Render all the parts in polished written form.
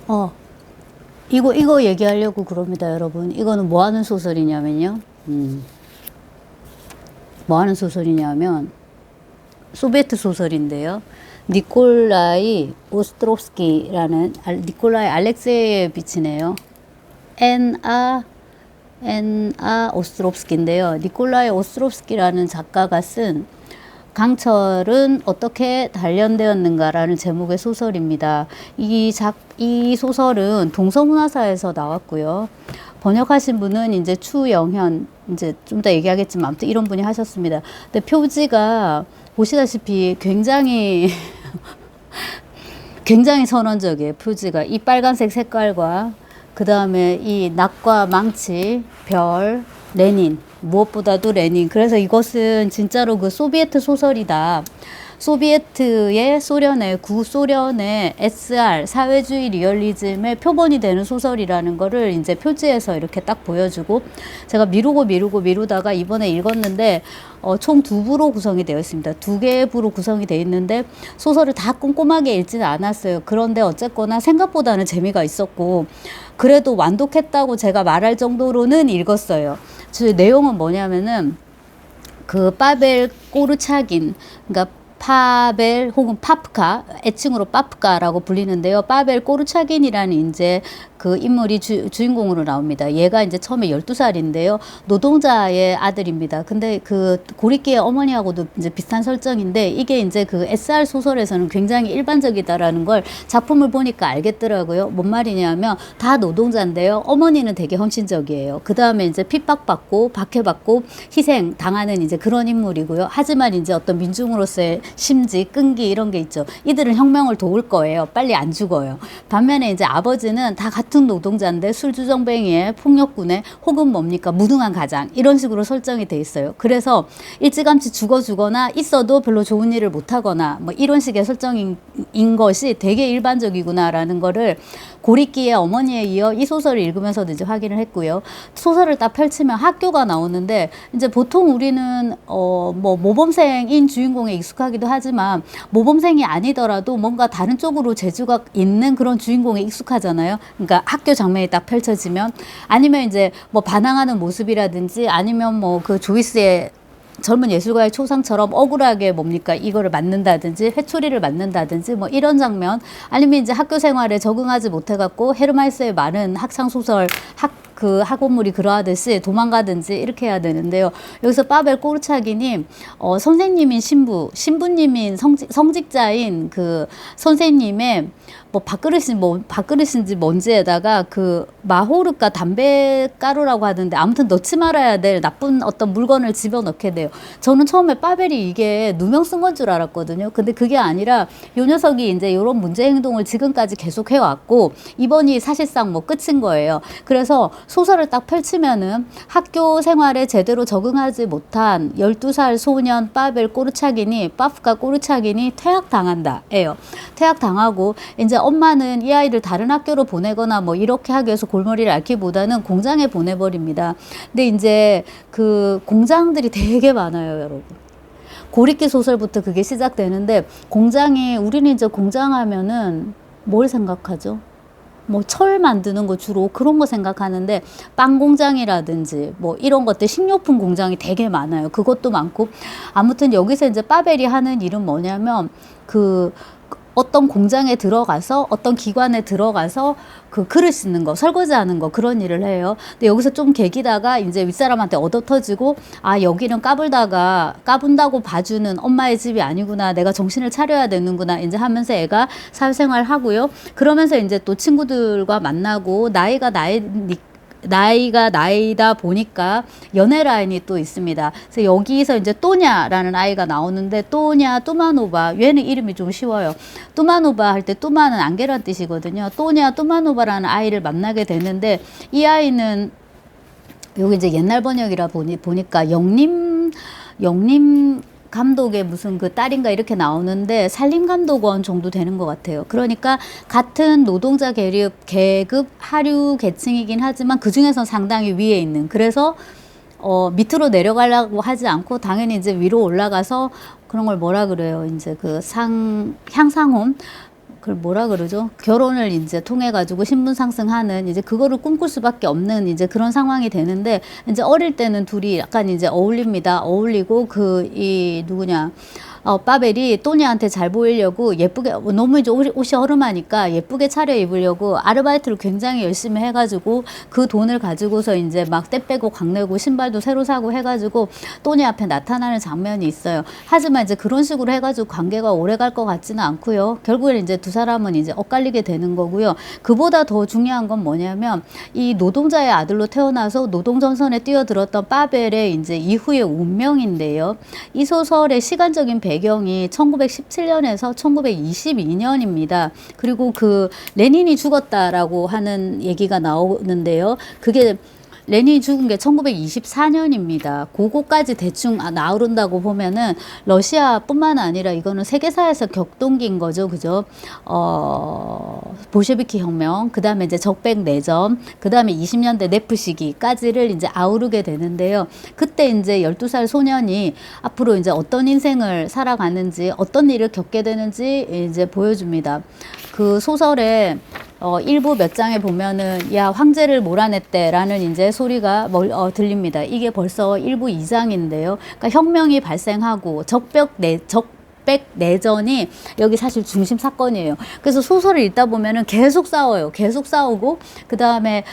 어, 이거 얘기하려고 그럽니다, 여러분. 이거는 뭐 하는 소설이냐면요. 뭐 하는 소설이냐면, 소비에트 소설인데요. 니콜라이 오스트롭스키라는, 니콜라이 알렉세예비치네요. N.A. 오스트롭스키인데요. 니콜라이 오스트롭스키라는 작가가 쓴 강철은 어떻게 단련되었는가라는 제목의 소설입니다. 이 소설은 동서문화사에서 나왔고요. 번역하신 분은 이제 추영현, 이제 좀 더 얘기하겠지만 아무튼 이런 분이 하셨습니다. 근데 표지가 보시다시피 굉장히 굉장히 선언적이에요. 표지가 이 빨간색 색깔과 그 다음에 이 낙과 망치, 별, 레닌, 무엇보다도 레닌. 그래서 이것은 진짜로 그 소비에트 소설이다. 소비에트의 소련의 구소련의 SR 사회주의 리얼리즘의 표본이 되는 소설이라는 거를 이제 표지에서 이렇게 딱 보여주고, 제가 미루다가 이번에 읽었는데 총 2부로 구성이 되어 있습니다. 2개의 부로 구성이 되어 있는데 소설을 다 꼼꼼하게 읽지는 않았어요. 그런데 어쨌거나 생각보다는 재미가 있었고, 그래도 완독했다고 제가 말할 정도로는 읽었어요. 내용은 뭐냐면은 그 파벨 꼬르차긴, 그러니까 파벨 혹은 파프카, 애칭으로 파프카라고 불리는데요. 파벨 꼬르차긴이라는 이제 그 인물이 주인공으로 나옵니다. 얘가 이제 처음에 12살인데요. 노동자의 아들입니다. 근데 그 고리끼의 어머니하고도 이제 비슷한 설정인데, 이게 이제 그 SR 소설에서는 굉장히 일반적이다라는 걸 작품을 보니까 알겠더라고요. 뭔 말이냐면 다 노동자인데요. 어머니는 되게 헌신적이에요. 그 다음에 이제 핍박받고 박해받고 희생 당하는 이제 그런 인물이고요. 하지만 이제 어떤 민중으로서의 심지, 끈기 이런 게 있죠. 이들은 혁명을 도울 거예요. 빨리 안 죽어요. 반면에 이제 아버지는 다 같은 노동자인데 술주정뱅이에 폭력군에 혹은 뭡니까 무능한 가장, 이런 식으로 설정이 돼 있어요. 그래서 일찌감치 죽거나 있어도 별로 좋은 일을 못하거나 뭐 이런 식의 설정인 것이 되게 일반적이구나라는 거를 고리끼의 어머니에 이어 이 소설을 읽으면서도 이제 확인을 했고요. 소설을 딱 펼치면 학교가 나오는데, 이제 보통 우리는 뭐 모범생인 주인공에 익숙하기도 하지만 모범생이 아니더라도 뭔가 다른 쪽으로 재주가 있는 그런 주인공에 익숙하잖아요. 그러니까 학교 장면이 딱 펼쳐지면, 아니면 이제 뭐 반항하는 모습이라든지, 아니면 뭐 그 조이스의 젊은 예술가의 초상처럼 억울하게 뭡니까 이거를 맞는다든지 회초리를 맞는다든지 뭐 이런 장면, 아니면 이제 학교 생활에 적응하지 못해갖고 헤르마이스의 많은 학창소설 학원물이 그러하듯이 도망가든지 이렇게 해야 되는데요. 여기서 파벨 꼬르차기님 선생님인 신부님인 성직자인 그 선생님의 뭐 밥그릇인지 뭔지에다가 그 마호르가 담배가루라고 하던데, 아무튼 넣지 말아야 될 나쁜 어떤 물건을 집어넣게 돼요. 저는 처음에 파벨이 이게 누명 쓴 건 줄 알았거든요. 근데 그게 아니라 요 녀석이 이제 이런 문제 행동을 지금까지 계속 해왔고, 이번이 사실상 뭐 끝인 거예요. 그래서 소설을 딱 펼치면은 학교 생활에 제대로 적응하지 못한 12살 소년 파프카 꼬르차긴이 퇴학당한다 예요. 퇴학당하고 이제 엄마는 이 아이를 다른 학교로 보내거나 뭐 이렇게 하기 위해서 골머리를 앓기보다는 공장에 보내버립니다. 근데 이제 그 공장들이 되게 많아요, 여러분. 고리끼 소설부터 그게 시작되는데, 우리는 이제 공장 하면은 뭘 생각하죠? 뭐 철 만드는 거 주로 그런 거 생각하는데, 빵 공장이라든지 뭐 이런 것들, 식료품 공장이 되게 많아요. 그것도 많고, 아무튼 여기서 이제 파벨이 하는 일은 뭐냐면 그 어떤 공장에 들어가서, 어떤 기관에 들어가서 그 그릇 씻는 거, 설거지하는 거, 그런 일을 해요. 근데 여기서 좀 개기다가 이제 윗사람한테 얻어 터지고, 아, 여기는 까분다고 봐주는 엄마의 집이 아니구나, 내가 정신을 차려야 되는구나 이제 하면서 애가 사회생활 하고요. 그러면서 이제 또 친구들과 만나고, 나이가 나이다 보니까 연애 라인이 또 있습니다. 그래서 여기서 이제 또냐라는 아이가 나오는데, 뚜마노바, 얘는 이름이 좀 쉬워요. 뚜마노바 할 때 뚜마는 안개란 뜻이거든요. 뚜마노바라는 아이를 만나게 되는데, 이 아이는 여기 이제 옛날 번역이라 보니까 영림 감독의 무슨 그 딸인가 이렇게 나오는데, 산림감독원 정도 되는 것 같아요. 그러니까 같은 노동자 계급 하류 계층이긴 하지만 그 중에서 상당히 위에 있는, 그래서 밑으로 내려가려고 하지 않고 당연히 이제 위로 올라가서 그런 걸 뭐라 그래요, 이제 그 향상홈, 그걸 뭐라 그러죠? 결혼을 이제 통해 가지고 신분 상승하는 이제 그거를 꿈꿀 수밖에 없는 이제 그런 상황이 되는데, 이제 어릴 때는 둘이 약간 이제 어울립니다. 어울리고 그 이 누구냐? 파벨이 또니한테 잘 보이려고 예쁘게, 너무 이제 옷이 허름하니까 예쁘게 차려 입으려고 아르바이트를 굉장히 열심히 해가지고 그 돈을 가지고서 이제 막 떼 빼고 광내고 신발도 새로 사고 해가지고 또니 앞에 나타나는 장면이 있어요. 하지만 이제 그런 식으로 해가지고 관계가 오래 갈 것 같지는 않고요. 결국엔 이제 두 사람은 이제 엇갈리게 되는 거고요. 그보다 더 중요한 건 뭐냐면 이 노동자의 아들로 태어나서 노동전선에 뛰어들었던 파벨의 이제 이후의 운명인데요. 이 소설의 시간적인 배경이 1917년에서 1922년입니다. 그리고 그 레닌이 죽었다라고 하는 얘기가 나오는데요. 그게 레닌이 죽은 게 1924년입니다. 그거까지 대충 나오른다고 보면은 러시아뿐만 아니라 이거는 세계사에서 격동기인 거죠. 그죠? 볼셰비키 혁명, 그 다음에 이제 적백 내전, 그 다음에 20년대 네프 시기까지를 이제 아우르게 되는데요. 그때 이제 12살 소년이 앞으로 이제 어떤 인생을 살아가는지, 어떤 일을 겪게 되는지 이제 보여줍니다. 그 소설에 일부 몇 장에 보면은 야 황제를 몰아냈대라는 이제 소리가 들립니다. 이게 벌써 일부 2장인데요. 그러니까 혁명이 발생하고 적백 내전이 여기 사실 중심 사건이에요. 그래서 소설을 읽다 보면은 계속 싸워요. 계속 싸우고 그 다음에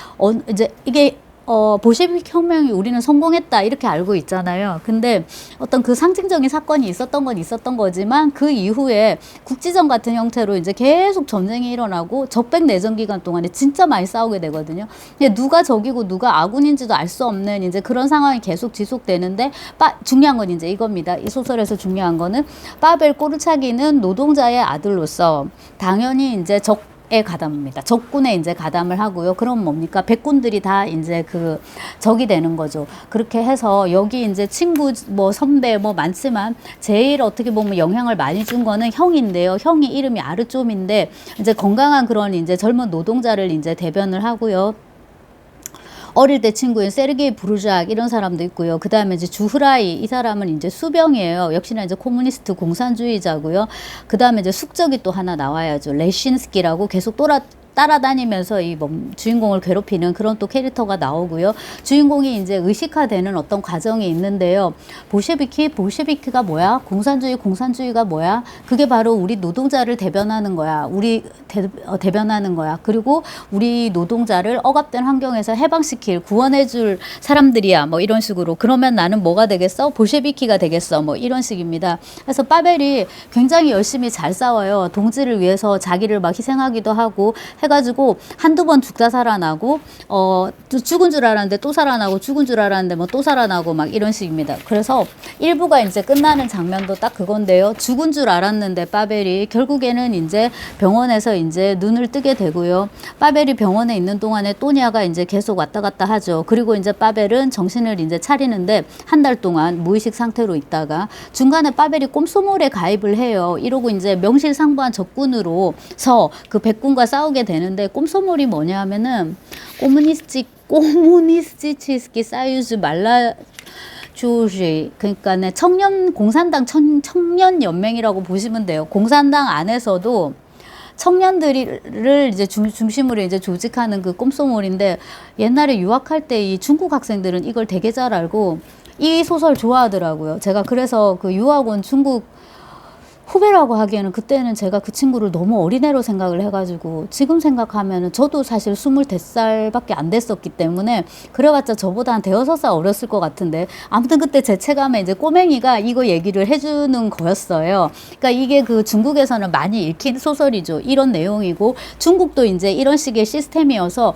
이제 이게 볼셰비키 혁명이 우리는 성공했다 이렇게 알고 있잖아요. 근데 어떤 그 상징적인 사건이 있었던 건 있었던 거지만 그 이후에 국지전 같은 형태로 이제 계속 전쟁이 일어나고 적백 내전 기간 동안에 진짜 많이 싸우게 되거든요. 근데 누가 적이고 누가 아군인지도 알 수 없는 이제 그런 상황이 계속 지속되는데 중요한 건 이제 이겁니다. 이 소설에서 중요한 거는 파벨 꼬르차기는 노동자의 아들로서 당연히 이제 에 가담합니다. 적군에 이제 가담을 하고요. 그럼 뭡니까? 백군들이 다 이제 그 적이 되는 거죠. 그렇게 해서 여기 이제 친구, 뭐 선배, 뭐 많지만 제일 어떻게 보면 영향을 많이 준 거는 형인데요. 형이 이름이 아르쫌인데 이제 건강한 그런 이제 젊은 노동자를 이제 대변을 하고요. 어릴 때 친구인 세르게이 브루작 이런 사람도 있고요. 그 다음에 이제 주흐라이 이 사람은 이제 수병이에요. 역시나 이제 코무니스트 공산주의자고요. 그 다음에 이제 숙적이 또 하나 나와야죠. 레신스키라고 계속 따라다니면서 이 주인공을 괴롭히는 그런 또 캐릭터가 나오고요. 주인공이 이제 의식화되는 어떤 과정이 있는데요. 볼셰비키가 뭐야? 공산주의가 뭐야? 그게 바로 우리 노동자를 대변하는 거야. 대변하는 거야. 그리고 우리 노동자를 억압된 환경에서 해방시킬, 구원해줄 사람들이야. 뭐 이런 식으로. 그러면 나는 뭐가 되겠어? 볼셰비키가 되겠어. 뭐 이런 식입니다. 그래서 파벨이 굉장히 열심히 잘 싸워요. 동지를 위해서 자기를 막 희생하기도 하고 해가지고 한두 번 죽다 살아나고 죽은 줄 알았는데 또 살아나고 죽은 줄 알았는데 뭐 또 살아나고 막 이런 식입니다. 그래서 일부가 이제 끝나는 장면도 딱 그건데요. 죽은 줄 알았는데 파벨이 결국에는 이제 병원에서 이제 눈을 뜨게 되고요. 파벨이 병원에 있는 동안에 또니아가 이제 계속 왔다 갔다 하죠. 그리고 이제 파벨은 정신을 이제 차리는데 한 달 동안 무의식 상태로 있다가 중간에 파벨이 꼼소몰에 가입을 해요. 이러고 이제 명실상부한 적군으로서 그 백군과 싸우게 되는데 꼼소몰이 뭐냐 하면은 꼬무니스티치스키 사유즈 말라주시 그러니까 공산당 청년 연맹이라고 보시면 돼요. 공산당 안에서도 청년들을 이제 중심으로 이제 조직하는 그 꼼소몰인데 옛날에 유학할 때 이 중국 학생들은 이걸 되게 잘 알고 이 소설 좋아하더라고요. 제가 그래서 그 유학원 중국 후배라고 하기에는 그때는 제가 그 친구를 너무 어린애로 생각을 해가지고 지금 생각하면은 저도 사실 25살밖에 안 됐었기 때문에 그래봤자 저보다 한 5-6살 어렸을 것 같은데 아무튼 그때 제 체감에 이제 꼬맹이가 이거 얘기를 해주는 거였어요. 그러니까 이게 그 중국에서는 많이 읽힌 소설이죠. 이런 내용이고 중국도 이제 이런 식의 시스템이어서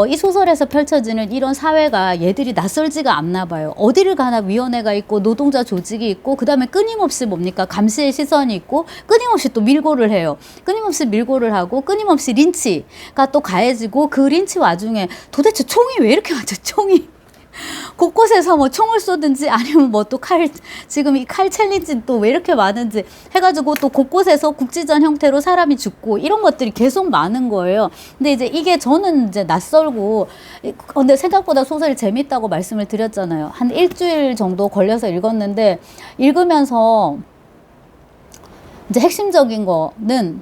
이 소설에서 펼쳐지는 이런 사회가 얘들이 낯설지가 않나 봐요. 어디를 가나 위원회가 있고 노동자 조직이 있고 그 다음에 끊임없이 뭡니까 감시의 시선이 있고 끊임없이 또 밀고를 해요. 끊임없이 밀고를 하고 끊임없이 린치가 또 가해지고 그 린치 와중에 도대체 총이 왜 이렇게 많죠? 총이 곳곳에서 뭐 총을 쏘든지 아니면 뭐 또 지금 이 칼 챌린지 또 왜 이렇게 많은지 해가지고 또 곳곳에서 국지전 형태로 사람이 죽고 이런 것들이 계속 많은 거예요. 근데 이제 이게 저는 이제 낯설고 근데 생각보다 소설이 재밌다고 말씀을 드렸잖아요. 한 일주일 정도 걸려서 읽었는데 읽으면서 이제 핵심적인 거는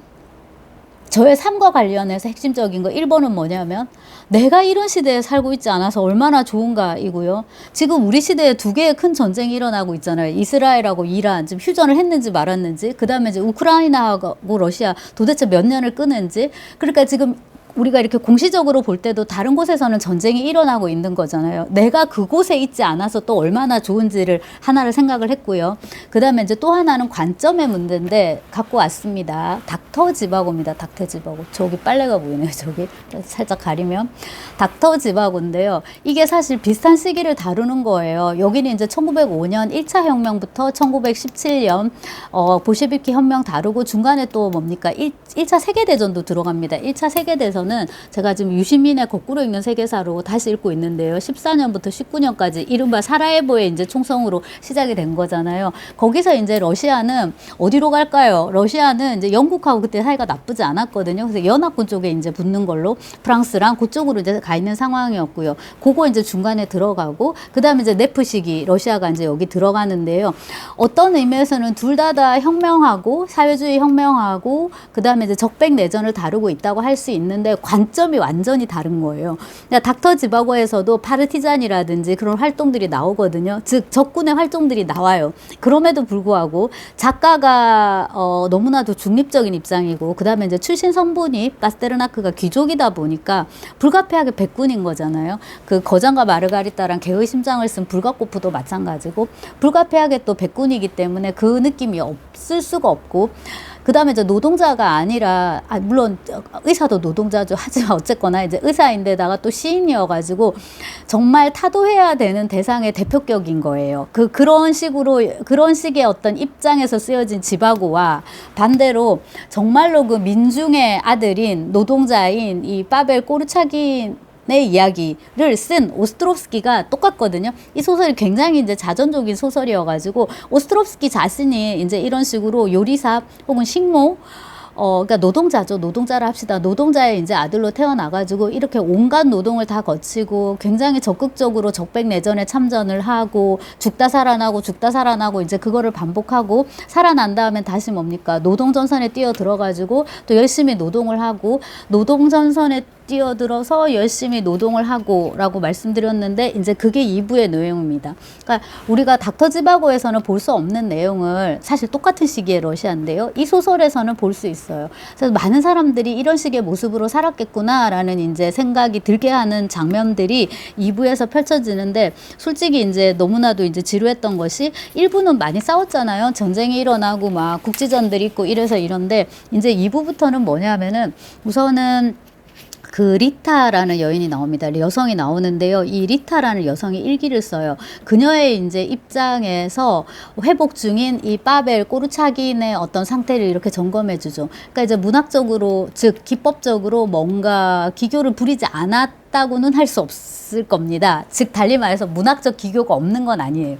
저의 삶과 관련해서 핵심적인 거 1번은 뭐냐면 내가 이런 시대에 살고 있지 않아서 얼마나 좋은가이고요. 지금 우리 시대에 두 개의 큰 전쟁이 일어나고 있잖아요. 이스라엘하고 이란 지금 휴전을 했는지 말았는지, 그 다음에 이제 우크라이나하고 러시아 도대체 몇 년을 끄는지. 그러니까 지금 우리가 이렇게 공시적으로 볼 때도 다른 곳에서는 전쟁이 일어나고 있는 거잖아요. 내가 그곳에 있지 않아서 또 얼마나 좋은지를 하나를 생각을 했고요. 그 다음에 이제 또 하나는 관점의 문제인데 갖고 왔습니다. 닥터지바고입니다. 닥터지바고. 저기 빨래가 보이네요. 저기 살짝 가리면. 닥터지바고인데요. 이게 사실 비슷한 시기를 다루는 거예요. 여기는 이제 1905년 1차 혁명부터 1917년 볼셰비키 혁명 다루고 중간에 또 뭡니까? 1차 세계대전도 들어갑니다. 1차 세계대전 는 제가 지금 유시민의 거꾸로 읽는 세계사로 다시 읽고 있는데요. 14년부터 19년까지 이른바 사라예보의 이제 총성으로 시작이 된 거잖아요. 거기서 이제 러시아는 어디로 갈까요? 러시아는 이제 영국하고 그때 사이가 나쁘지 않았거든요. 그래서 연합군 쪽에 이제 붙는 걸로 프랑스랑 그쪽으로 이제 가 있는 상황이었고요. 그거 이제 중간에 들어가고, 그 다음에 이제 네프 시기 러시아가 이제 여기 들어가는데요. 어떤 의미에서는 둘 다 혁명하고 사회주의 혁명하고 그 다음에 이제 적백 내전을 다루고 있다고 할 수 있는데 관점이 완전히 다른 거예요. 그러니까 닥터지바고에서도 파르티잔이라든지 그런 활동들이 나오거든요. 즉 적군의 활동들이 나와요. 그럼에도 불구하고 작가가 너무나도 중립적인 입장이고, 그 다음에 이제 출신 성분이 파스테르나크가 귀족이다 보니까 불가피하게 백군인 거잖아요. 그 거장과 마르가리따랑 개의 심장을 쓴 불가코프도 마찬가지고 불가피하게 또 백군이기 때문에 그 느낌이 없을 수가 없고, 그 다음에 이제 노동자가 아니라, 물론 의사도 노동자죠. 하지만 어쨌거나 이제 의사인데다가 또 시인이어가지고 정말 타도해야 되는 대상의 대표격인 거예요. 그런 식의 어떤 입장에서 쓰여진 지바고와 반대로 정말로 그 민중의 아들인 노동자인 이 파벨 꼬르차긴 의 이야기를 쓴 오스트롭스키가 똑같거든요. 이 소설이 굉장히 이제 자전적인 소설이어가지고 오스트롭스키 자신이 이제 이런 식으로 요리사 혹은 식모, 그러니까 노동자죠. 노동자를 합시다. 노동자의 이제 아들로 태어나가지고 이렇게 온갖 노동을 다 거치고 굉장히 적극적으로 적백 내전에 참전을 하고 죽다 살아나고 이제 그거를 반복하고 살아난 다음에 다시 뭡니까? 노동전선에 뛰어 들어가지고 또 열심히 노동을 하고 노동전선에 뛰어들어서 열심히 노동을 하고 라고 말씀드렸는데 이제 그게 2부의 내용입니다. 그러니까 우리가 닥터지바고에서는 볼 수 없는 내용을 사실 똑같은 시기의 러시아인데요. 이 소설에서는 볼 수 있어요. 그래서 많은 사람들이 이런 식의 모습으로 살았겠구나라는 이제 생각이 들게 하는 장면들이 2부에서 펼쳐지는데, 솔직히 이제 너무나도 이제 지루했던 것이 1부는 많이 싸웠잖아요. 전쟁이 일어나고 막 국지전들이 있고 이래서 이런데, 이제 2부부터는 뭐냐면은 우선은 그 리타라는 여인이 나옵니다. 여성이 나오는데요. 이 리타라는 여성이 일기를 써요. 그녀의 이제 입장에서 회복 중인 이 파벨 꼬르차긴의 어떤 상태를 이렇게 점검해 주죠. 그러니까 이제 문학적으로, 즉 기법적으로 뭔가 기교를 부리지 않았다고는 할 수 없을 겁니다. 즉 달리 말해서 문학적 기교가 없는 건 아니에요.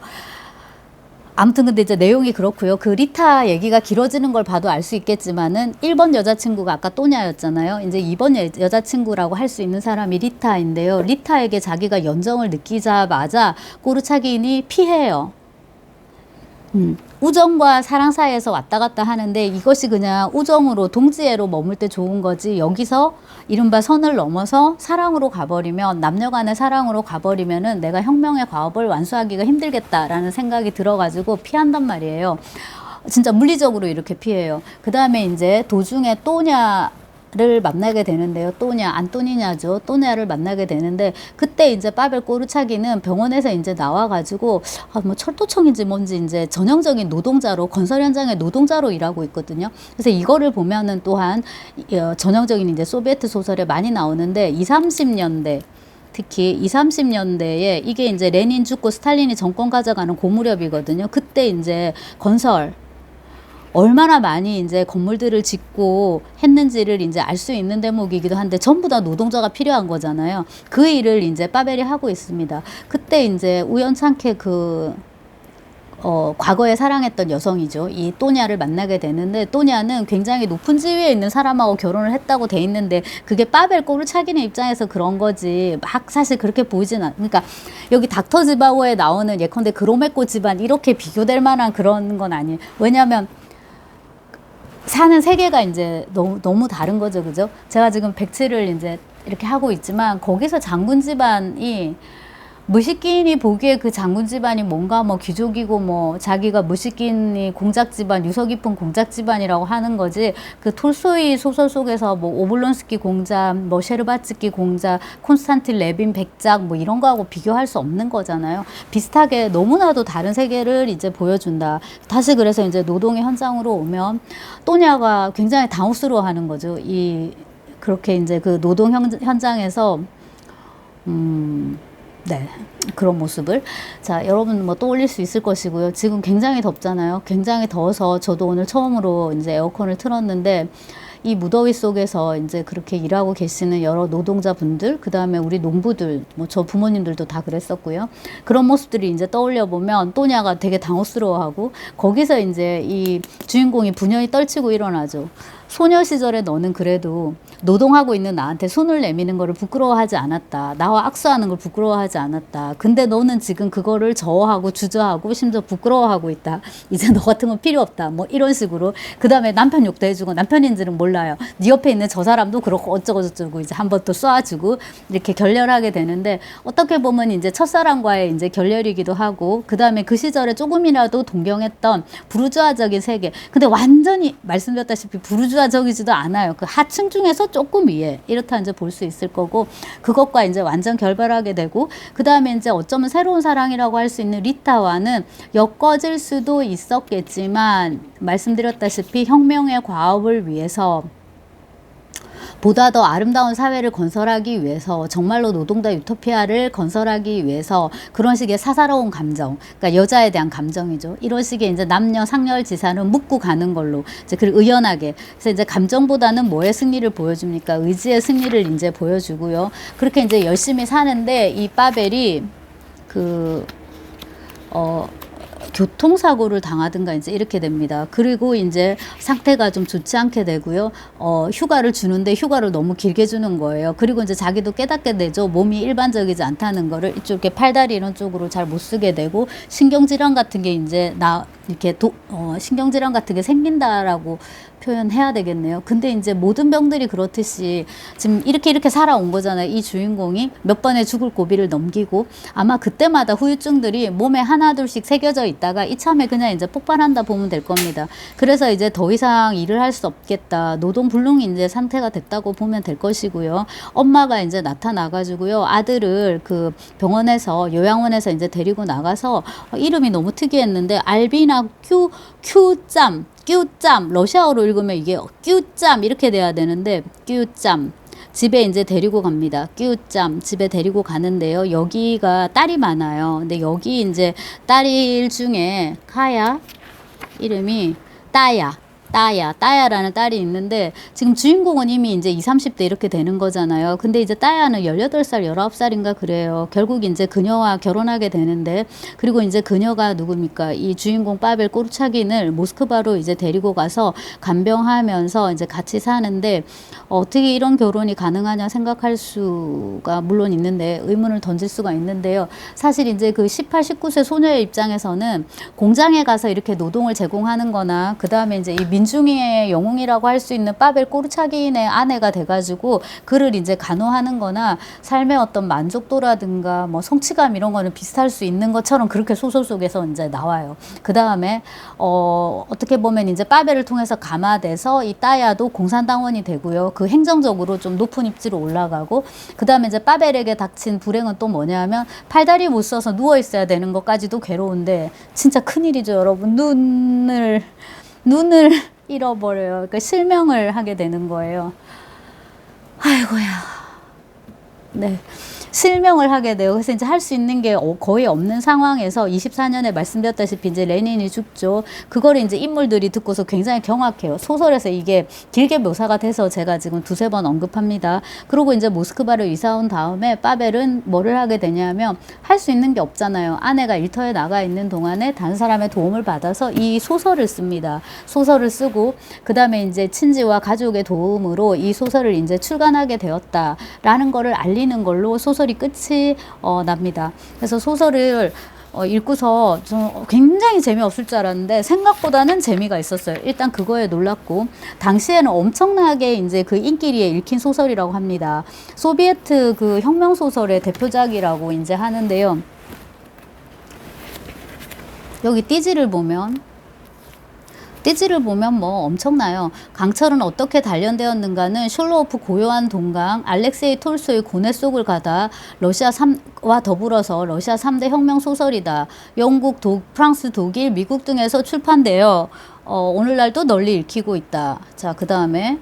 아무튼 근데 이제 내용이 그렇고요. 그 리타 얘기가 길어지는 걸 봐도 알 수 있겠지만은 1번 여자친구가 아까 또냐였잖아요. 이제 2번 여자친구라고 할 수 있는 사람이 리타인데요. 리타에게 자기가 연정을 느끼자마자 꼬르차긴이 피해요. 우정과 사랑 사이에서 왔다 갔다 하는데 이것이 그냥 우정으로 동지애로 머물 때 좋은 거지, 여기서 이른바 선을 넘어서 사랑으로 가버리면, 남녀 간의 사랑으로 가버리면은 내가 혁명의 과업을 완수하기가 힘들겠다라는 생각이 들어가지고 피한단 말이에요. 진짜 물리적으로 이렇게 피해요. 그 다음에 이제 도중에 또냐를 만나게 되는데요. 또냐, 안토니냐죠. 또냐를 만나게 되는데, 그때 이제 파벨 꼬르차기는 병원에서 이제 나와가지고, 뭐 철도청인지 뭔지 이제 전형적인 노동자로, 건설 현장의 노동자로 일하고 있거든요. 그래서 이거를 보면은 또한, 전형적인 이제 소비에트 소설에 많이 나오는데, 20, 30년대, 특히 20, 30년대에 이게 이제 레닌 죽고 스탈린이 정권 가져가는 그 무렵이거든요. 그때 이제 건설, 얼마나 많이 이제 건물들을 짓고 했는지를 이제 알 수 있는 대목이기도 한데, 전부 다 노동자가 필요한 거잖아요. 그 일을 이제 파벨이 하고 있습니다. 그때 이제 우연찮게 과거에 사랑했던 여성이죠. 이 또냐를 만나게 되는데, 또냐는 굉장히 높은 지위에 있는 사람하고 결혼을 했다고 돼 있는데, 그게 파벨 꼬르차긴의 입장에서 그런 거지 막 사실 그렇게 보이진 그러니까 여기 닥터지바고에 나오는 예컨대 그로메코 집안 이렇게 비교될 만한 그런 건 아니에요. 왜냐하면 사는 세계가 이제 너무 다른 거죠. 그죠? 제가 지금 백치를 이제 이렇게 하고 있지만 거기서 장군 집안이 무식인이 보기에 그 장군 집안이 뭔가 뭐 귀족이고 뭐 자기가 무식인이 공작 집안, 유서 깊은 공작 집안이라고 하는 거지. 그 톨스토이 소설 속에서 뭐 오블론스키 공작, 뭐 셰르바츠키 공작, 콘스탄틴 레빈 백작 뭐 이런 거하고 비교할 수 없는 거잖아요. 비슷하게 너무나도 다른 세계를 이제 보여준다. 다시 그래서 이제 노동의 현장으로 오면 또냐가 굉장히 당혹스러워하는 거죠. 그렇게 이제 그 노동 현장에서 네, 그런 모습을. 자, 여러분 뭐 떠올릴 수 있을 것이고요. 지금 굉장히 덥잖아요. 굉장히 더워서 저도 오늘 처음으로 이제 에어컨을 틀었는데 이 무더위 속에서 이제 그렇게 일하고 계시는 여러 노동자분들, 그 다음에 우리 농부들, 뭐 저 부모님들도 다 그랬었고요. 그런 모습들이 이제 떠올려 보면 또냐가 되게 당혹스러워하고 거기서 이제 이 주인공이 분연히 떨치고 일어나죠. 소녀 시절에 너는 그래도 노동하고 있는 나한테 손을 내미는 거를 부끄러워하지 않았다. 나와 악수하는 걸 부끄러워하지 않았다. 근데 너는 지금 그거를 저어하고 주저하고 심지어 부끄러워하고 있다. 이제 너 같은 건 필요 없다. 뭐 이런 식으로. 그 다음에 남편 욕도 해주고 남편인지는 몰라요. 네 옆에 있는 저 사람도 그렇고 어쩌고저쩌고 이제 한 번 또 쏴주고 이렇게 결렬하게 되는데 어떻게 보면 이제 첫사랑과의 이제 결렬이기도 하고 그 다음에 그 시절에 조금이라도 동경했던 부르주아적인 세계. 근데 완전히 말씀드렸다시피 부르주아적이지도 않아요. 그 하층 중에서 조금 위에 이렇다 이제 볼 수 있을 거고 그것과 이제 완전 결별하게 되고 그 다음에 이제 어쩌면 새로운 사랑이라고 할 수 있는 리타와는 엮어질 수도 있었겠지만 말씀드렸다시피 혁명의 과업을 위해서 보다 더 아름다운 사회를 건설하기 위해서 정말로 노동자 유토피아를 건설하기 위해서 그런 식의 사사로운 감정, 그러니까 여자에 대한 감정이죠. 이런 식의 이제 남녀 상렬지사는 묻고 가는 걸로 이제 그 의연하게 그래서 이제 감정보다는 뭐의 승리를 보여줍니까? 의지의 승리를 이제 보여주고요. 그렇게 이제 열심히 사는데 이 파벨이 교통사고를 당하든가 이제 이렇게 됩니다. 그리고 이제 상태가 좀 좋지 않게 되고요. 휴가를 주는데 휴가를 너무 길게 주는 거예요. 그리고 이제 자기도 깨닫게 되죠. 몸이 일반적이지 않다는 거를 이쪽에 팔다리 이런 쪽으로 잘 못 쓰게 되고 신경질환 같은 게 이제 이렇게 신경질환 같은 게 생긴다라고 표현해야 되겠네요. 근데 이제 모든 병들이 그렇듯이 지금 이렇게 살아온 거잖아요. 이 주인공이 몇 번의 죽을 고비를 넘기고 아마 그때마다 후유증들이 몸에 하나둘씩 새겨져 있다가 이참에 그냥 이제 폭발한다 보면 될 겁니다. 그래서 이제 더 이상 일을 할 수 없겠다. 노동불능이 이제 상태가 됐다고 보면 될 것이고요. 엄마가 이제 나타나가지고요. 아들을 그 병원에서 요양원에서 이제 데리고 나가서 이름이 너무 특이했는데 알비나 큐짬 러시아어로 읽으면 이게 큐짬 이렇게 돼야 되는데 큐짬 집에 이제 데리고 갑니다. 큐짬 집에 데리고 가는데요. 여기가 딸이 많아요. 근데 여기 이제 딸일 중에 카야 이름이 따야라는 딸이 있는데 지금 주인공은 이미 이제 20, 30대 이렇게 되는 거잖아요. 근데 이제 따야는 18살, 19살인가 그래요. 결국 이제 그녀와 결혼하게 되는데 그리고 이제 그녀가 누굽니까? 이 주인공 파벨 꼬르차긴을 모스크바로 이제 데리고 가서 간병하면서 이제 같이 사는데 어떻게 이런 결혼이 가능하냐 생각할 수가 물론 있는데 의문을 던질 수가 있는데요. 사실 이제 그 18, 19세 소녀의 입장에서는 공장에 가서 이렇게 노동을 제공하는 거나 그 다음에 이제 이 민중의 영웅이라고 할 수 있는 파벨 꼬르차긴의 아내가 돼가지고 그를 이제 간호하는 거나 삶의 어떤 만족도라든가 뭐 성취감 이런 거는 비슷할 수 있는 것처럼 그렇게 소설 속에서 이제 나와요. 그 다음에 어떻게 보면 이제 파벨을 통해서 감화돼서 이 따야도 공산당원이 되고요. 그 행정적으로 좀 높은 입지로 올라가고 그 다음에 이제 파벨에게 닥친 불행은 또 뭐냐면 팔다리 못 써서 누워 있어야 되는 것까지도 괴로운데 진짜 큰일이죠, 여러분. 눈을 잃어버려요. 그러니까 실명을 하게 되는 거예요. 아이고야. 네. 실명을 하게 돼요. 그래서 이제 할 수 있는 게 거의 없는 상황에서 24년에 말씀드렸다시피 이제 레닌이 죽죠. 그거를 이제 인물들이 듣고서 굉장히 경악해요. 소설에서 이게 길게 묘사가 돼서 제가 지금 두세 번 언급합니다. 그리고 이제 모스크바를 이사 온 다음에 파벨은 뭐를 하게 되냐면 할 수 있는 게 없잖아요. 아내가 일터에 나가 있는 동안에 다른 사람의 도움을 받아서 이 소설을 씁니다. 소설을 쓰고 그 다음에 이제 친지와 가족의 도움으로 이 소설을 이제 출간하게 되었다라는 거를 알리는 걸로 소설이 끝이 납니다. 그래서 소설을 읽고서 좀 굉장히 재미없을 줄 알았는데 생각보다는 재미가 있었어요. 일단 그거에 놀랐고 당시에는 엄청나게 이제 그 인기리에 읽힌 소설이라고 합니다. 소비에트 그 혁명 소설의 대표작이라고 이제 하는데요. 여기 띠지를 보면 뭐 엄청나요. 강철은 어떻게 단련되었는가는 숄로오프 고요한 동강, 알렉세이 톨스토이 고뇌 속을 가다 러시아와 더불어서 러시아 3대 혁명 소설이다. 영국, 프랑스, 독일, 미국 등에서 출판되어 오늘날도 널리 읽히고 있다. 자, 그 다음에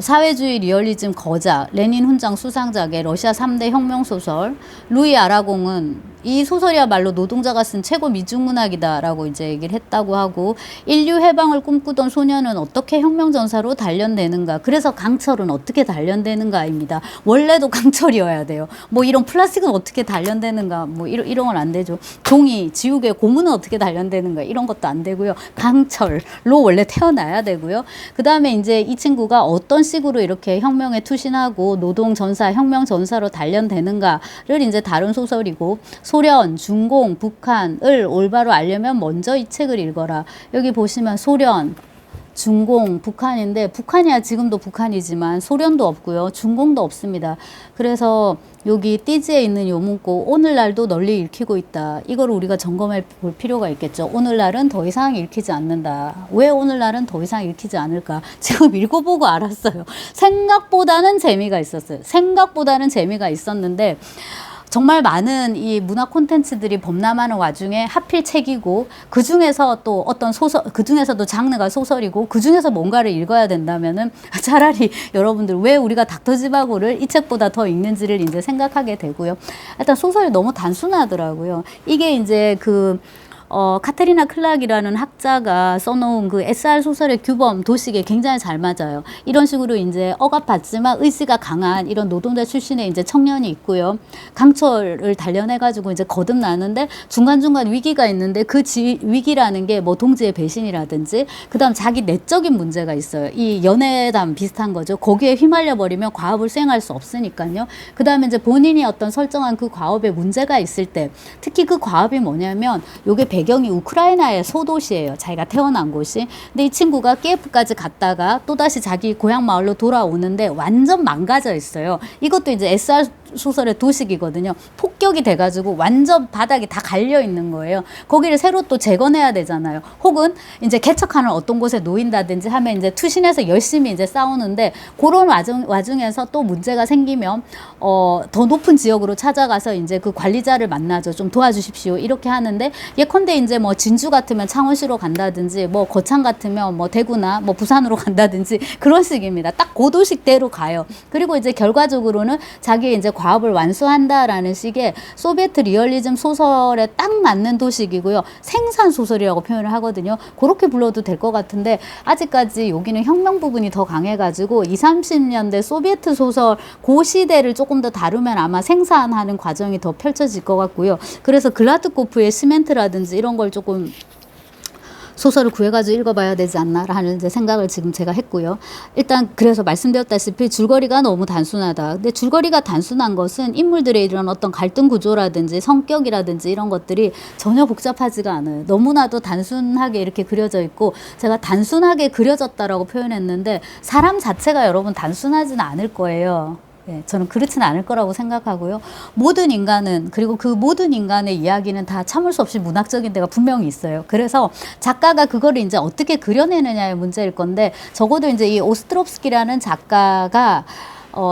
사회주의 리얼리즘 거작, 레닌 훈장 수상작의 러시아 3대 혁명소설, 루이 아라공은 이 소설이야말로 노동자가 쓴 최고 미중문학이다라고 이제 얘기를 했다고 하고, 인류 해방을 꿈꾸던 소년은 어떻게 혁명전사로 단련되는가, 그래서 강철은 어떻게 단련되는가입니다. 원래도 강철이어야 돼요. 뭐 이런 플라스틱은 어떻게 단련되는가, 뭐 이런 건 안 되죠. 종이, 지우개, 고무는 어떻게 단련되는가, 이런 것도 안 되고요. 강철로 원래 태어나야 되고요. 그 다음에 이제 이 친구가 어떤 식으로 이렇게 혁명에 투신하고 노동전사, 혁명전사로 단련되는가를 이제 다룬 소설이고, 소련, 중공, 북한을 올바로 알려면 먼저 이 책을 읽어라. 여기 보시면 소련, 중공, 북한인데, 북한이야 지금도 북한이지만 소련도 없고요. 중공도 없습니다. 그래서 여기 띠지에 있는 요 문구, 오늘날도 널리 읽히고 있다. 이걸 우리가 점검해 볼 필요가 있겠죠. 오늘날은 더 이상 읽히지 않는다. 왜 오늘날은 더 이상 읽히지 않을까? 지금 읽어보고 알았어요. 생각보다는 재미가 있었어요. 생각보다는 재미가 있었는데, 정말 많은 이 문화 콘텐츠들이 범람하는 와중에 하필 책이고, 그 중에서 또 어떤 소설, 그 중에서도 장르가 소설이고, 그 중에서 뭔가를 읽어야 된다면은 차라리 여러분들 왜 우리가 닥터지바고를 이 책보다 더 읽는지를 이제 생각하게 되고요. 일단 소설이 너무 단순하더라고요. 이게 이제 카테리나 클락이라는 학자가 써놓은 그 SR 소설의 규범, 도식에 굉장히 잘 맞아요. 이런 식으로 이제 억압받지만 의지가 강한 이런 노동자 출신의 이제 청년이 있고요. 강철을 단련해가지고 이제 거듭나는데 중간중간 위기가 있는데 그 위기라는 게 뭐 동지의 배신이라든지, 그 다음 자기 내적인 문제가 있어요. 이 연애담 비슷한 거죠. 거기에 휘말려 버리면 과업을 수행할 수 없으니까요. 그 다음에 이제 본인이 어떤 설정한 그 과업에 문제가 있을 때, 특히 그 과업이 뭐냐면 요게 배경이 우크라이나의 소도시예요. 자기가 태어난 곳이. 근데 이 친구가 키예프까지 갔다가 또다시 자기 고향 마을로 돌아오는데 완전 망가져 있어요. 이것도 이제 SR 소설의 도식이거든요. 폭격이 돼가지고 완전 바닥이 다 갈려 있는 거예요. 거기를 새로 또 재건해야 되잖아요. 혹은 이제 개척하는 어떤 곳에 놓인다든지 하면 이제 투신해서 열심히 이제 싸우는데, 그런 와중에서 또 문제가 생기면 더 높은 지역으로 찾아가서 이제 그 관리자를 만나죠. 좀 도와주십시오. 이렇게 하는데, 예컨대 이제 뭐 진주 같으면 창원시로 간다든지, 뭐 거창 같으면 뭐 대구나 뭐 부산으로 간다든지, 그런 식입니다. 딱 고도식대로 가요. 그리고 이제 결과적으로는 자기 이제 과업을 완수한다라는 식의 소비에트 리얼리즘 소설에 딱 맞는 도식이고요. 생산 소설이라고 표현을 하거든요. 그렇게 불러도 될 것 같은데, 아직까지 여기는 혁명 부분이 더 강해가지고 20, 30년대 소비에트 소설 그 시대를 조금 더 다루면 아마 생산하는 과정이 더 펼쳐질 것 같고요. 그래서 글라트코프의 시멘트라든지 이런 걸 조금 소설을 구해가지고 읽어봐야 되지 않나라는 이제 생각을 지금 제가 했고요. 일단 그래서 말씀드렸다시피 줄거리가 너무 단순하다. 근데 줄거리가 단순한 것은 인물들의 이런 어떤 갈등 구조라든지 성격이라든지 이런 것들이 전혀 복잡하지가 않아요. 너무나도 단순하게 이렇게 그려져 있고, 제가 단순하게 그려졌다라고 표현했는데 사람 자체가 여러분 단순하지는 않을 거예요. 네, 저는 그렇지는 않을 거라고 생각하고요. 모든 인간은, 그리고 그 모든 인간의 이야기는 다 참을 수 없이 문학적인 데가 분명히 있어요. 그래서 작가가 그거를 이제 어떻게 그려내느냐의 문제일 건데, 적어도 이제 이 오스트롭스키라는 작가가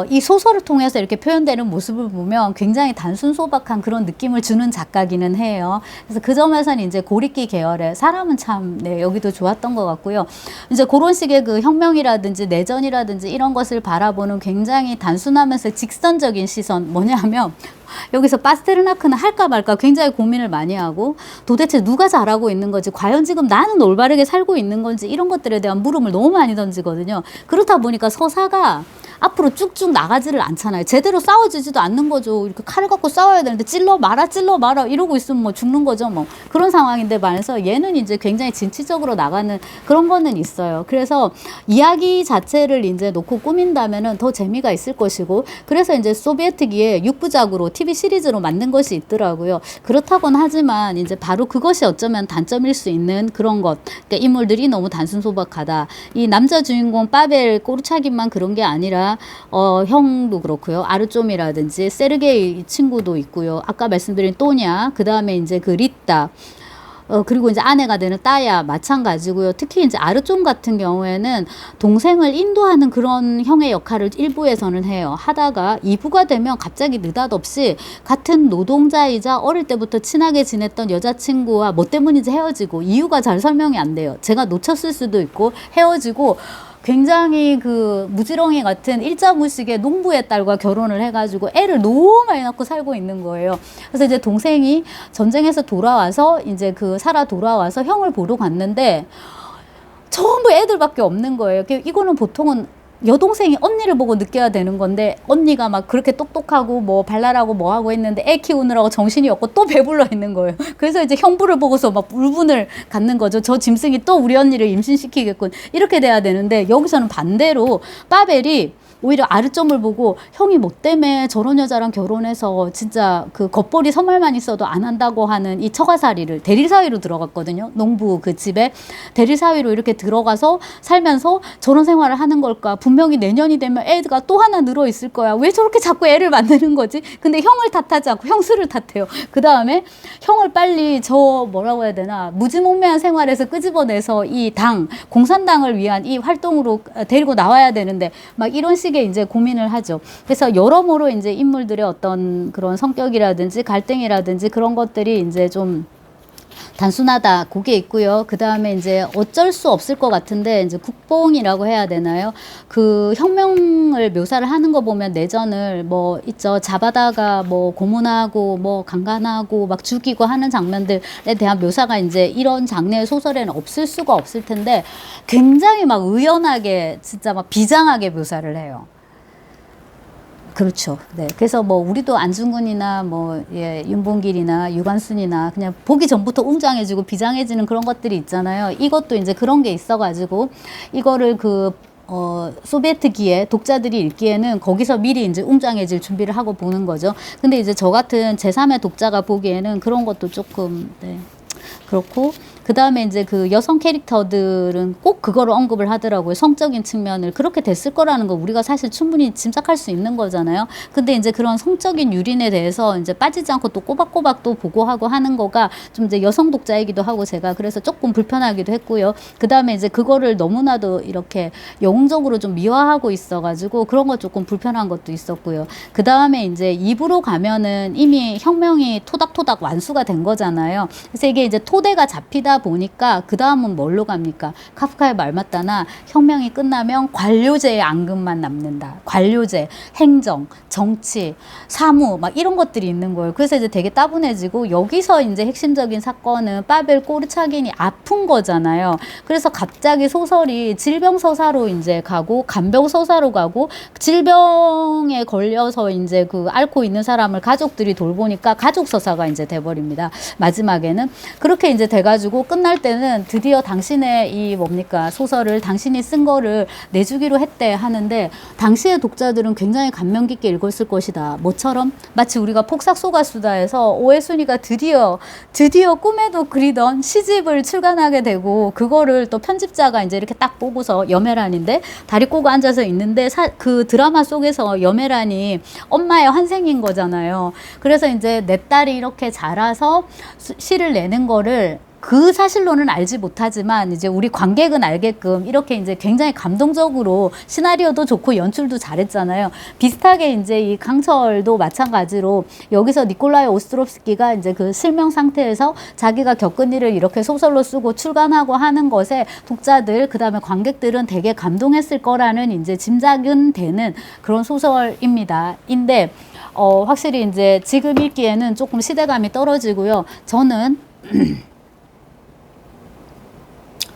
이 소설을 통해서 이렇게 표현되는 모습을 보면 굉장히 단순 소박한 그런 느낌을 주는 작가기는 해요. 그래서 그 점에서는 이제 고리키 계열의 사람은 참, 네, 여기도 좋았던 것 같고요. 이제 그런 식의 그 혁명이라든지 내전이라든지 이런 것을 바라보는 굉장히 단순하면서 직선적인 시선, 뭐냐면 여기서 파스테르나크는 할까 말까 굉장히 고민을 많이 하고, 도대체 누가 잘하고 있는 건지, 과연 지금 나는 올바르게 살고 있는 건지, 이런 것들에 대한 물음을 너무 많이 던지거든요. 그렇다 보니까 서사가 앞으로 쭉쭉 나가지를 않잖아요. 제대로 싸워지지도 않는 거죠. 이렇게 칼을 갖고 싸워야 되는데 찔러 마라 이러고 있으면 뭐 죽는 거죠. 뭐 그런 상황인데 말해서 얘는 이제 굉장히 진취적으로 나가는 그런 거는 있어요. 그래서 이야기 자체를 이제 놓고 꾸민다면은 더 재미가 있을 것이고, 그래서 이제 소비에트기에 6부작으로 TV 시리즈로 만든 것이 있더라고요. 그렇다고는 하지만 이제 바로 그것이 어쩌면 단점일 수 있는 그런 것. 그러니까 인물들이 너무 단순 소박하다. 이 남자 주인공 파벨 꼬르차긴만 그런 게 아니라 형도 그렇고요. 아르좀이라든지 세르게이 친구도 있고요. 아까 말씀드린 또냐, 그 다음에 이제 그 리따. 그리고 이제 아내가 되는 따야 마찬가지고요. 특히 이제 아르좀 같은 경우에는 동생을 인도하는 그런 형의 역할을 1부에서는 해요. 하다가 2부가 되면 갑자기 느닷없이 같은 노동자이자 어릴 때부터 친하게 지냈던 여자친구와 뭐 때문인지 헤어지고 이유가 잘 설명이 안 돼요. 제가 놓쳤을 수도 있고 헤어지고 굉장히 그 무지렁이 같은 일자무식의 농부의 딸과 결혼을 해가지고 애를 너무 많이 낳고 살고 있는 거예요. 그래서 이제 동생이 전쟁에서 돌아와서 이제 그 살아 돌아와서 형을 보러 갔는데 전부 애들밖에 없는 거예요. 이거는 보통은 여동생이 언니를 보고 느껴야 되는 건데 언니가 막 그렇게 똑똑하고 뭐 발랄하고 뭐 하고 했는데 애 키우느라고 정신이 없고 또 배불러 있는 거예요. 그래서 이제 형부를 보고서 막 울분을 갖는 거죠. 저 짐승이 또 우리 언니를 임신시키겠군. 이렇게 돼야 되는데 여기서는 반대로 파벨이 오히려 아르점을 보고 형이 뭐 때문에 저런 여자랑 결혼해서 진짜 그 겉벌이 서말만 있어도 안 한다고 하는 이 처가살이를 대리사위로 들어갔거든요. 농부 그 집에 대리사위로 이렇게 들어가서 살면서 저런 생활을 하는 걸까? 분명히 내년이 되면 애가 또 하나 늘어 있을 거야. 왜 저렇게 자꾸 애를 만드는 거지? 근데 형을 탓하지 않고 형수를 탓해요. 그 다음에 형을 빨리 저 뭐라고 해야 되나 무지몽매한 생활에서 끄집어내서 이 당 공산당을 위한 이 활동으로 데리고 나와야 되는데 막 이런 식의 이제 고민을 하죠. 그래서 여러모로 이제 인물들의 어떤 그런 성격이라든지 갈등이라든지 그런 것들이 이제 좀 단순하다. 그게 있고요. 그 다음에 이제 어쩔 수 없을 것 같은데 이제 국뽕이라고 해야 되나요? 그 혁명을 묘사를 하는 거 보면 내전을 뭐 있죠. 잡아다가 뭐 고문하고 뭐 강간하고 막 죽이고 하는 장면들에 대한 묘사가 이제 이런 장르의 소설에는 없을 수가 없을 텐데 굉장히 막 의연하게 진짜 막 비장하게 묘사를 해요. 그렇죠. 네. 그래서 뭐 우리도 안중근이나 뭐 예, 윤봉길이나 유관순이나 그냥 보기 전부터 웅장해지고 비장해지는 그런 것들이 있잖아요. 이것도 이제 그런 게 있어가지고 이거를 소비에트기에 독자들이 읽기에는 거기서 미리 이제 웅장해질 준비를 하고 보는 거죠. 근데 이제 저 같은 제3의 독자가 보기에는 그런 것도 조금 네. 그렇고 그 다음에 이제 그 여성 캐릭터들은 꼭 그거를 언급을 하더라고요. 성적인 측면을 그렇게 됐을 거라는 거 우리가 사실 충분히 짐작할 수 있는 거잖아요. 근데 이제 그런 성적인 유린에 대해서 이제 빠지지 않고 또 꼬박꼬박 또 보고하고 하는 거가 좀 이제 여성 독자이기도 하고 제가 그래서 조금 불편하기도 했고요. 그 다음에 이제 그거를 너무나도 이렇게 영웅적으로 좀 미화하고 있어가지고 그런 거 조금 불편한 것도 있었고요. 그 다음에 이제 2부로 가면은 이미 혁명이 토닥토닥 완수가 된 거잖아요. 그래서 이게 이제 토대가 잡히다 보니까 그 다음은 뭘로 갑니까? 카프카의 말 맞다나 혁명이 끝나면 관료제의 앙금만 남는다. 관료제, 행정, 정치, 사무 막 이런 것들이 있는 거예요. 그래서 이제 되게 따분해지고 여기서 이제 핵심적인 사건은 파벨 꼬르차긴이 아픈 거잖아요. 그래서 갑자기 소설이 질병 서사로 이제 가고 간병 서사로 가고 질병에 걸려서 이제 그 앓고 있는 사람을 가족들이 돌보니까 가족 서사가 이제 돼버립니다. 마지막에는 그렇게 이제 돼가지고 끝날 때는 드디어 당신의 이 뭡니까 소설을 당신이 쓴 거를 내주기로 했대 하는데 당시의 독자들은 굉장히 감명 깊게 읽었을 것이다. 뭐처럼 마치 우리가 폭삭소가수다에서 오해순이가 드디어 꿈에도 그리던 시집을 출간하게 되고 그거를 또 편집자가 이제 이렇게 딱 보고서 여메란인데 다리 꼬고 앉아서 있는데 그 드라마 속에서 여메란이 엄마의 환생인 거잖아요. 그래서 이제 내 딸이 이렇게 자라서 시를 내는 거를 그 사실로는 알지 못하지만 이제 우리 관객은 알게끔 이렇게 이제 굉장히 감동적으로 시나리오도 좋고 연출도 잘했잖아요. 비슷하게 이제 이 강철도 마찬가지로 여기서 니콜라이 오스트롭스키가 이제 그 실명 상태에서 자기가 겪은 일을 이렇게 소설로 쓰고 출간하고 하는 것에 독자들 그다음에 관객들은 되게 감동했을 거라는 이제 짐작은 되는 그런 소설입니다. 인데 확실히 이제 지금 읽기에는 조금 시대감이 떨어지고요. 저는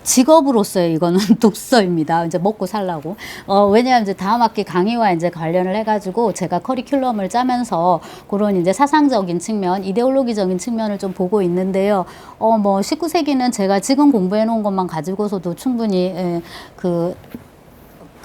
직업으로서의 이거는 독서입니다. 이제 먹고 살라고. 왜냐하면 이제 다음 학기 강의와 이제 관련을 해가지고 제가 커리큘럼을 짜면서 그런 이제 사상적인 측면, 이데올로기적인 측면을 좀 보고 있는데요. 뭐 19세기는 제가 지금 공부해 놓은 것만 가지고서도 충분히 그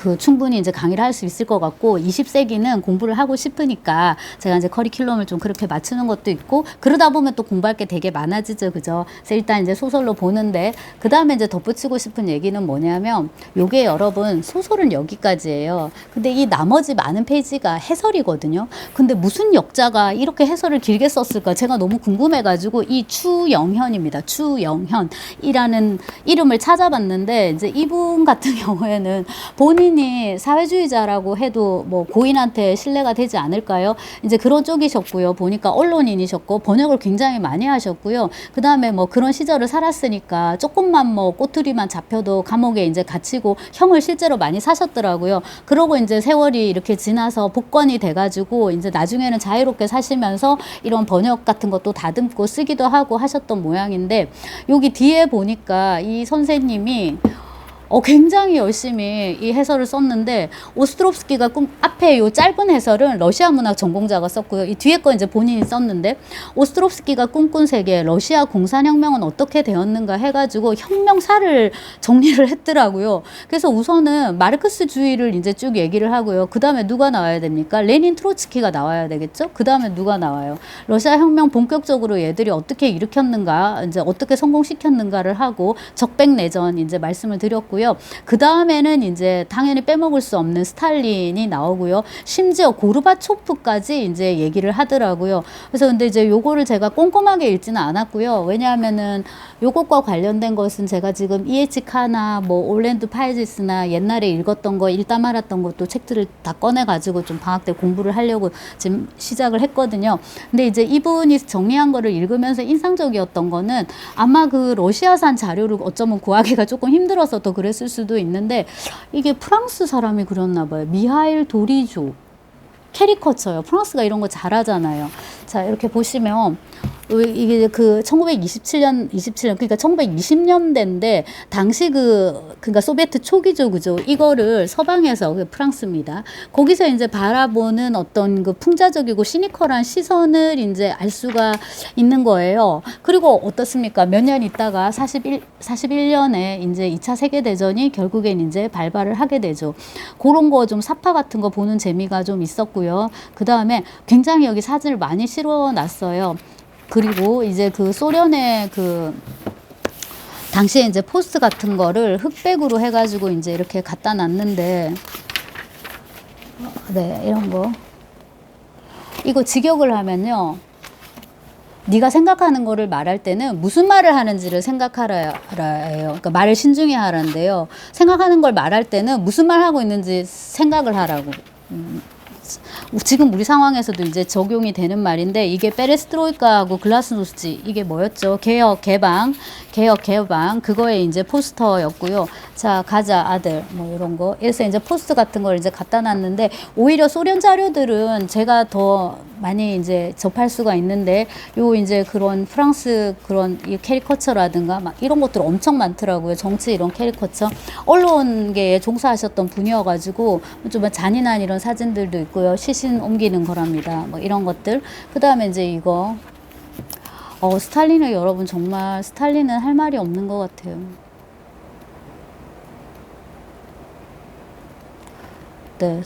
그 충분히 이제 강의를 할 수 있을 것 같고 20세기는 공부를 하고 싶으니까 제가 이제 커리큘럼을 좀 그렇게 맞추는 것도 있고 그러다 보면 또 공부할 게 되게 많아지죠. 그죠? 그래서 일단 이제 소설로 보는데 그 다음에 이제 덧붙이고 싶은 얘기는 뭐냐면 요게 여러분 소설은 여기까지예요. 근데 이 나머지 많은 페이지가 해설이거든요. 근데 무슨 역자가 이렇게 해설을 길게 썼을까 제가 너무 궁금해가지고 이 추영현입니다. 추영현이라는 이름을 찾아봤는데 이제 이분 같은 경우에는 본인이 사회주의자라고 해도 뭐 고인한테 신뢰가 되지 않을까요? 이제 그런 쪽이셨고요. 보니까 언론인이셨고 번역을 굉장히 많이 하셨고요. 그 다음에 뭐 그런 시절을 살았으니까 조금만 뭐 꼬투리만 잡혀도 감옥에 이제 갇히고 형을 실제로 많이 사셨더라고요. 그러고 이제 세월이 이렇게 지나서 복권이 돼가지고 이제 나중에는 자유롭게 사시면서 이런 번역 같은 것도 다듬고 쓰기도 하고 하셨던 모양인데 여기 뒤에 보니까 이 선생님이 굉장히 열심히 이 해설을 썼는데 오스트롭스키가 앞에 요 짧은 해설은 러시아 문학 전공자가 썼고요. 이 뒤에 거 이제 본인이 썼는데 오스트롭스키가 꿈꾼 세계 러시아 공산혁명은 어떻게 되었는가 해가지고 혁명사를 정리를 했더라고요. 그래서 우선은 마르크스주의를 이제 쭉 얘기를 하고요. 그 다음에 누가 나와야 됩니까? 레닌 트로츠키가 나와야 되겠죠? 그 다음에 누가 나와요? 러시아 혁명 본격적으로 얘들이 어떻게 일으켰는가, 이제 어떻게 성공시켰는가를 하고 적백내전 이제 말씀을 드렸고요. 그 다음에는 이제 당연히 빼먹을 수 없는 스탈린이 나오고요. 심지어 고르바초프까지 이제 얘기를 하더라고요. 그래서 근데 이제 요거를 제가 꼼꼼하게 읽지는 않았고요. 왜냐하면은 요것과 관련된 것은 제가 지금 E.H. 카나 뭐 올랜드 파이지스나 옛날에 읽었던 거 읽다 말았던 것도 책들을 다 꺼내가지고 좀 방학 때 공부를 하려고 지금 시작을 했거든요. 근데 이제 이분이 정리한 거를 읽으면서 인상적이었던 거는 아마 그 러시아산 자료를 어쩌면 구하기가 조금 힘들어서 더 그랬을 수도 있는데 이게 프랑스 사람이 그렸나 봐요. 미하일 도리조 캐리커처요. 프랑스가 이런 거 잘하잖아요. 자, 이렇게 보시면 이게 그 1927년 그러니까 1920년대인데 당시 그러니까 소비에트 초기죠, 그죠? 이거를 서방에서 프랑스입니다. 거기서 이제 바라보는 어떤 그 풍자적이고 시니컬한 시선을 이제 알 수가 있는 거예요. 그리고 어떻습니까? 몇 년 있다가 41년에 이제 2차 세계대전이 결국엔 이제 발발을 하게 되죠. 그런 거 좀 사파 같은 거 보는 재미가 좀 있었고요. 그 다음에 굉장히 여기 사진을 많이 실어놨어요. 그리고 이제 그 소련의 그 당시에 이제 포스트 같은 거를 흑백으로 해가지고 이제 이렇게 갖다 놨는데, 네, 이런 거. 이거 직역을 하면요. 네가 생각하는 거를 말할 때는 무슨 말을 하는지를 생각하라 해요. 그러니까 말을 신중히 하라는데요. 생각하는 걸 말할 때는 무슨 말 하고 있는지 생각을 하라고. 지금 우리 상황에서도 이제 적용이 되는 말인데 이게 페레스트로이카하고 글라스노스치 이게 뭐였죠? 개혁 개방 그거에 이제 포스터였고요. 자, 가자 아들 뭐 이런 거. 그래서 이제 포스터 같은 걸 이제 갖다 놨는데 오히려 소련 자료들은 제가 더 많이 이제 접할 수가 있는데 요 이제 그런 프랑스 그런 이 캐리커처라든가 막 이런 것들 엄청 많더라고요. 정치 이런 캐리커처. 언론계에 종사하셨던 분이어가지고 좀 잔인한 이런 사진들도 있고요. 시신 옮기는 거랍니다. 뭐 이런 것들. 그 다음에 이제 이거. 스탈린은 여러분 정말 스탈린은 할 말이 없는 것 같아요. 네.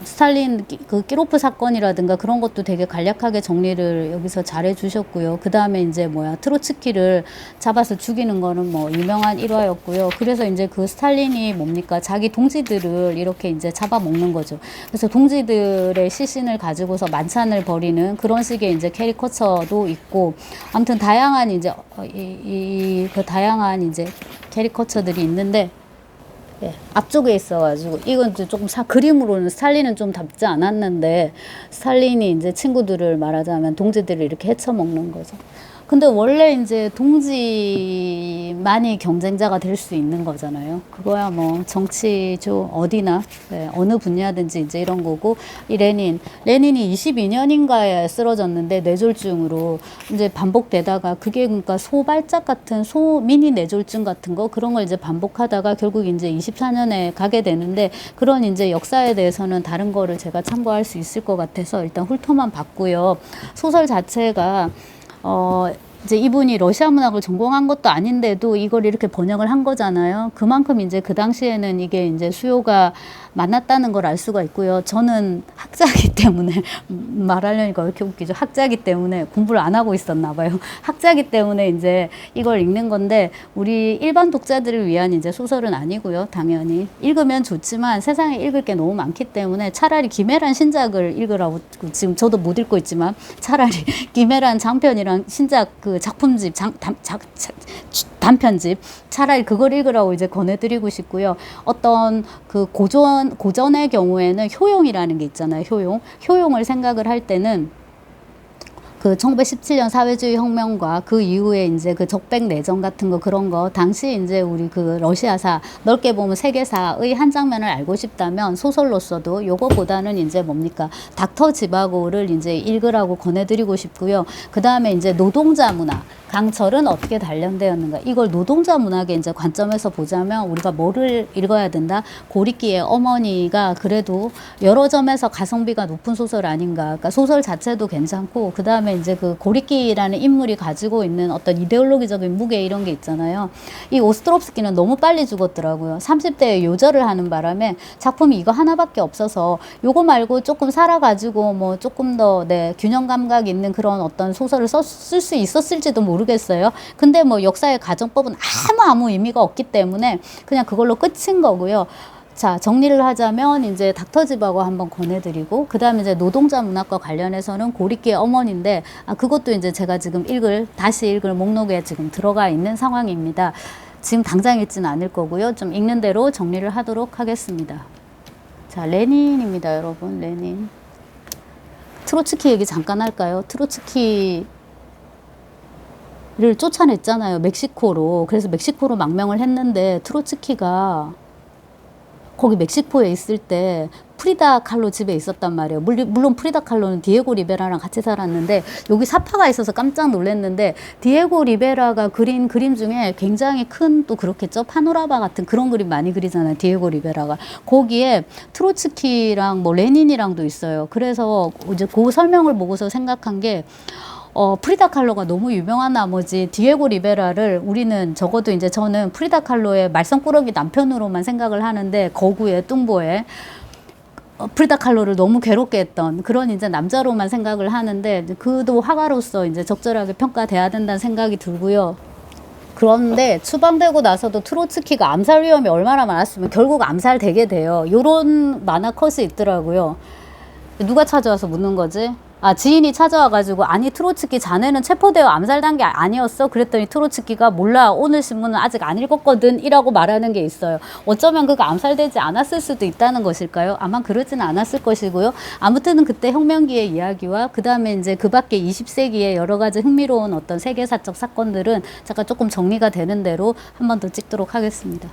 스탈린 그 끼로프 사건이라든가 그런 것도 되게 간략하게 정리를 여기서 잘 해주셨고요. 그 다음에 이제 트로츠키를 잡아서 죽이는 거는 뭐 유명한 일화였고요. 그래서 이제 그 스탈린이 뭡니까? 자기 동지들을 이렇게 이제 잡아먹는 거죠. 그래서 동지들의 시신을 가지고서 만찬을 벌이는 그런 식의 이제 캐리커처도 있고, 아무튼 다양한 이제 그 다양한 이제 캐리커처들이 있는데. 예, 앞쪽에 있어가지고 이건 조금 그림으로는 스탈린은 좀 닮지 않았는데 스탈린이 이제 친구들을 말하자면 동지들을 이렇게 헤쳐먹는 거죠. 근데 원래 이제 동지만이 경쟁자가 될 수 있는 거잖아요. 그거야 뭐 정치죠. 어디나 네, 어느 분야든지 이제 이런 거고. 이 레닌이 22년인가에 쓰러졌는데 뇌졸중으로 이제 반복되다가 그게 그러니까 소발작 같은 미니 뇌졸중 같은 거 그런 걸 이제 반복하다가 결국 이제 24년에 가게 되는데 그런 이제 역사에 대해서는 다른 거를 제가 참고할 수 있을 것 같아서 일단 훑어만 봤고요. 소설 자체가 이제 이분이 러시아 문학을 전공한 것도 아닌데도 이걸 이렇게 번역을 한 거잖아요. 그만큼 이제 그 당시에는 이게 이제 수요가 많았다는 걸 알 수가 있고요. 저는 학자이기 때문에 말하려니까 왜 이렇게 웃기죠? 학자이기 때문에 공부를 안 하고 있었나 봐요. 학자이기 때문에 이제 이걸 읽는 건데 우리 일반 독자들을 위한 이제 소설은 아니고요. 당연히 읽으면 좋지만 세상에 읽을 게 너무 많기 때문에 차라리 김애란 신작을 읽으라고 지금 저도 못 읽고 있지만 차라리 김애란 장편이랑 신작 그 작품집 단편집 차라리 그걸 읽으라고 이제 권해드리고 싶고요. 어떤 그 고전의 경우에는 효용이라는 게 있잖아요. 효용을 생각을 할 때는 그 1917년 사회주의 혁명과 그 이후에 이제 그 적백 내전 같은 거 그런 거 당시 이제 우리 그 러시아사 넓게 보면 세계사의 한 장면을 알고 싶다면 소설로서도 요거보다는 이제 뭡니까 닥터 지바고를 이제 읽으라고 권해드리고 싶고요. 그 다음에 이제 노동자 문화 강철은 어떻게 단련되었는가 이걸 노동자 문학의 이제 관점에서 보자면 우리가 뭐를 읽어야 된다 고리끼의 어머니가 그래도 여러 점에서 가성비가 높은 소설 아닌가 그러니까 소설 자체도 괜찮고 그 다음에 이제 그 고리끼라는 인물이 가지고 있는 어떤 이데올로기적인 무게 이런 게 있잖아요. 이 오스트롭스키는 너무 빨리 죽었더라고요. 30대에 요절을 하는 바람에 작품이 이거 하나밖에 없어서 요거 말고 조금 살아가지고 뭐 조금 더 균형 감각 있는 그런 어떤 소설을 쓸 수 있었을지도 모르겠어요. 근데 뭐 역사의 가정법은 아무 의미가 없기 때문에 그냥 그걸로 끝인 거고요. 자, 정리를 하자면 이제 닥터집하고 한번 권해드리고 그 다음에 이제 노동자 문학과 관련해서는 고리끼의 어머니인데 그것도 이제 제가 지금 다시 읽을 목록에 지금 들어가 있는 상황입니다. 지금 당장 읽지는 않을 거고요. 좀 읽는 대로 정리를 하도록 하겠습니다. 자, 레닌입니다, 여러분. 레닌. 트로츠키 얘기 잠깐 할까요? 트로츠키를 쫓아냈잖아요, 멕시코로. 그래서 멕시코로 망명을 했는데 트로츠키가 거기 멕시코에 있을 때 프리다 칼로 집에 있었단 말이에요. 물론 프리다 칼로는 디에고 리베라랑 같이 살았는데 여기 사파가 있어서 깜짝 놀랐는데 디에고 리베라가 그린 그림 중에 굉장히 큰 또 그렇겠죠. 파노라마 같은 그런 그림 많이 그리잖아요. 디에고 리베라가. 거기에 트로츠키랑 뭐 레닌이랑도 있어요. 그래서 이제 그 설명을 보고서 생각한 게 프리다 칼로가 너무 유명한 나머지 디에고 리베라를 우리는 적어도 이제 저는 프리다 칼로의 말썽꾸러기 남편으로만 생각을 하는데 거구의 뚱보에 프리다 칼로를 너무 괴롭게 했던 그런 이제 남자로만 생각을 하는데 그도 화가로서 이제 적절하게 평가돼야 된다는 생각이 들고요. 그런데 추방되고 나서도 트로츠키가 암살 위험이 얼마나 많았으면 결국 암살되게 돼요. 요런 만화 컷이 있더라고요. 누가 찾아와서 묻는 거지? 지인이 찾아와가지고 아니 트로츠키 자네는 체포되어 암살단 게 아니었어? 그랬더니 트로츠키가 몰라 오늘 신문은 아직 안 읽었거든 이라고 말하는 게 있어요. 어쩌면 그가 암살되지 않았을 수도 있다는 것일까요? 아마 그러지는 않았을 것이고요. 아무튼 그때 혁명기의 이야기와 그 다음에 이제 그 밖에 20세기의 여러 가지 흥미로운 어떤 세계사적 사건들은 잠깐 조금 정리가 되는 대로 한 번 더 찍도록 하겠습니다.